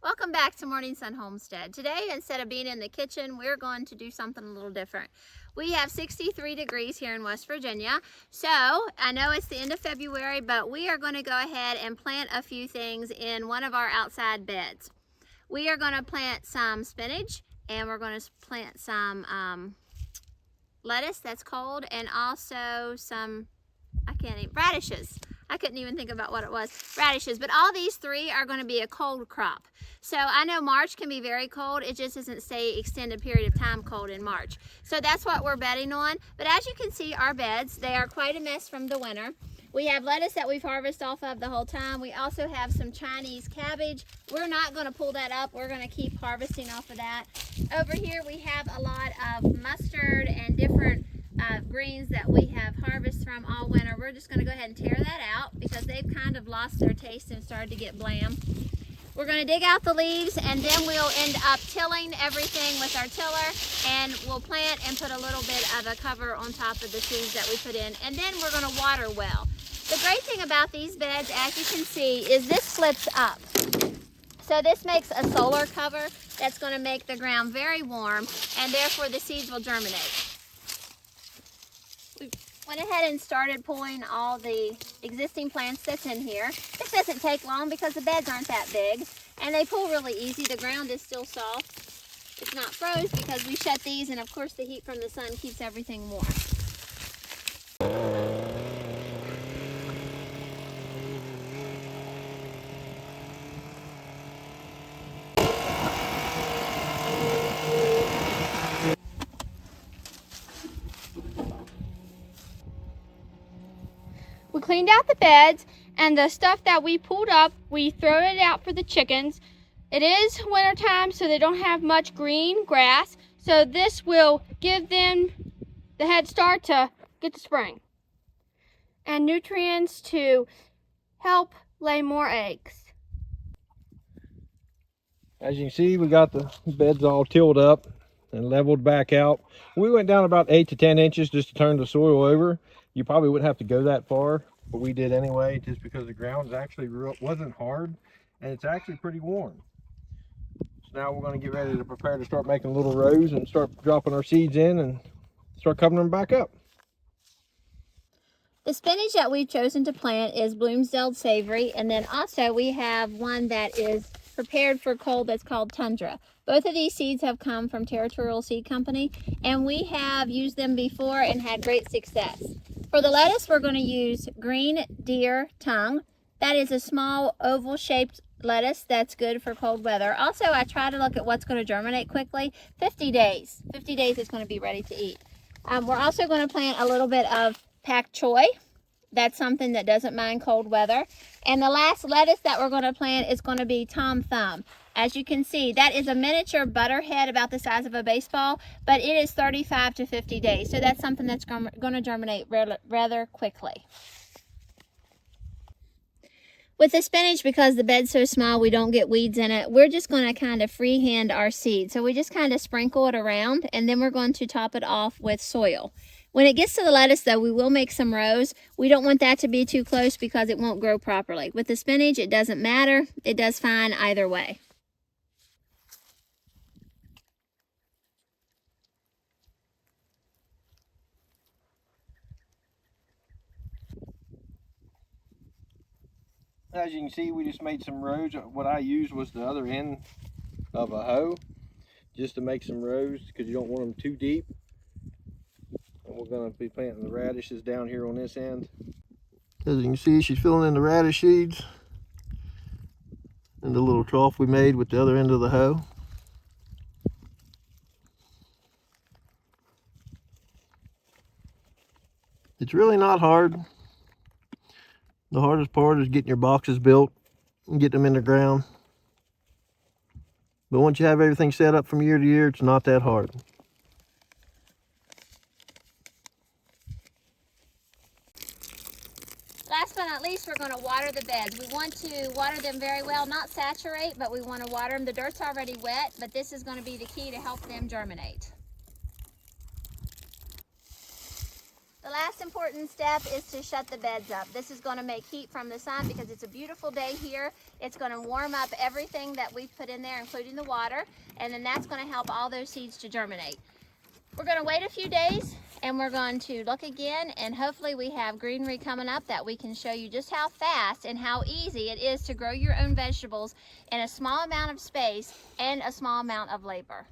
Welcome back to Morning Sun Homestead. Today, instead of being in the kitchen, we're going to do something a little different. We have 63 degrees here in West Virginia. So I know it's the end of February, but we are going to go ahead and plant a few things in one of our outside beds. We are going to plant some spinach, and we're going to plant some lettuce that's cold, and also some, radishes. I couldn't even think about what it was, radishes, but all these three are going to be a cold crop. So I know March can be very cold. It just doesn't stay extended period of time cold in March. So that's what we're bedding on. But as you can see, our beds, they are quite a mess from the winter. We have lettuce that we've harvested off of the whole time. We also have some Chinese cabbage. We're not going to pull that up. We're going to keep harvesting off of that. Over here we have a lot of mustard and different greens that we have harvested from all winter. We're just going to go ahead and tear that out because they've kind of lost their taste and started to get bland. We're going to dig out the leaves, and then we'll end up tilling everything with our tiller, and we'll plant and put a little bit of a cover on top of the seeds that we put in, and then we're going to water well. The great thing about these beds, as you can see, is this flips up. So this makes a solar cover that's going to make the ground very warm, and therefore the seeds will germinate. We went ahead and started pulling all the existing plants that's in here. This doesn't take long because the beds aren't that big, and they pull really easy. The ground is still soft. It's not froze because we shut these, and of course the heat from the sun keeps everything warm. We cleaned out the beds, and the stuff that we pulled up, we throw it out for the chickens. It is winter time, so they don't have much green grass, so this will give them the head start to get to spring and nutrients to help lay more eggs. As you can see, we got the beds all tilled up and leveled back out. We went down about 8 to 10 inches just to turn the soil over. You probably wouldn't have to go that far, but we did anyway, just because the ground actually wasn't hard, and it's actually pretty warm. So now we're going to get ready to prepare to start making little rows and start dropping our seeds in and start covering them back up. The spinach that we've chosen to plant is Bloomsdale Savory, and then also we have one that is prepared for cold that's called Tundra. Both of these seeds have come from Territorial Seed Company, and we have used them before and had great success. For the lettuce, we're going to use Green Deer Tongue. That is a small oval shaped lettuce that's good for cold weather. Also, I try to look at what's going to germinate quickly. 50 days. 50 days it's going to be ready to eat. We're also going to plant a little bit of pak choi. That's something that doesn't mind cold weather. And the last lettuce that we're going to plant is going to be Tom Thumb. As you can see, that is a miniature butterhead about the size of a baseball, but it is 35 to 50 days. So that's something that's going to germinate rather quickly. With the spinach, because the bed's so small, we don't get weeds in it, we're just going to kind of freehand our seed. So we just kind of sprinkle it around, and then we're going to top it off with soil. When it gets to the lettuce, though, we will make some rows. We don't want that to be too close because it won't grow properly. With the spinach, it doesn't matter. It does fine either way. As you can see, we just made some rows. What I used was the other end of a hoe just to make some rows because you don't want them too deep. And we're going to be planting the radishes down here on this end. As you can see, she's filling in the radish seeds in the little trough we made with the other end of the hoe. It's really not hard. The hardest part is getting your boxes built and getting them in the ground. But once you have everything set up from year to year, it's not that hard. Last but not least, we're going to water the beds. We want to water them very well, not saturate, but we want to water them. The dirt's already wet, but this is going to be the key to help them germinate. The last important step is to shut the beds up. This is going to make heat from the sun because it's a beautiful day here. It's going to warm up everything that we've put in there, including the water, and then that's going to help all those seeds to germinate. We're going to wait a few days and we're going to look again, and hopefully we have greenery coming up that we can show you just how fast and how easy it is to grow your own vegetables in a small amount of space and a small amount of labor.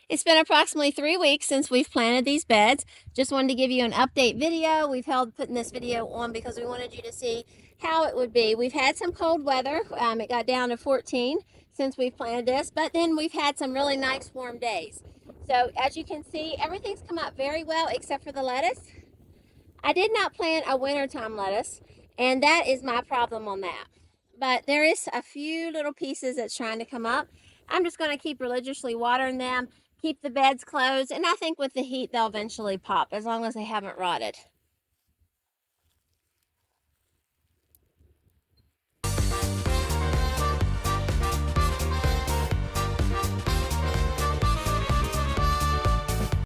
It's been approximately 3 weeks since we've planted these beds. Just wanted to give you an update video. We've held putting this video on because we wanted you to see how it would be. We've had some cold weather. It got down to 14 since we've planted this, but then we've had some really nice warm days. So as you can see, everything's come up very well except for the lettuce. I did not plant a wintertime lettuce, and that is my problem on that. But there is a few little pieces that's trying to come up. I'm just going to keep religiously watering them, keep the beds closed, and I think with the heat they'll eventually pop as long as they haven't rotted.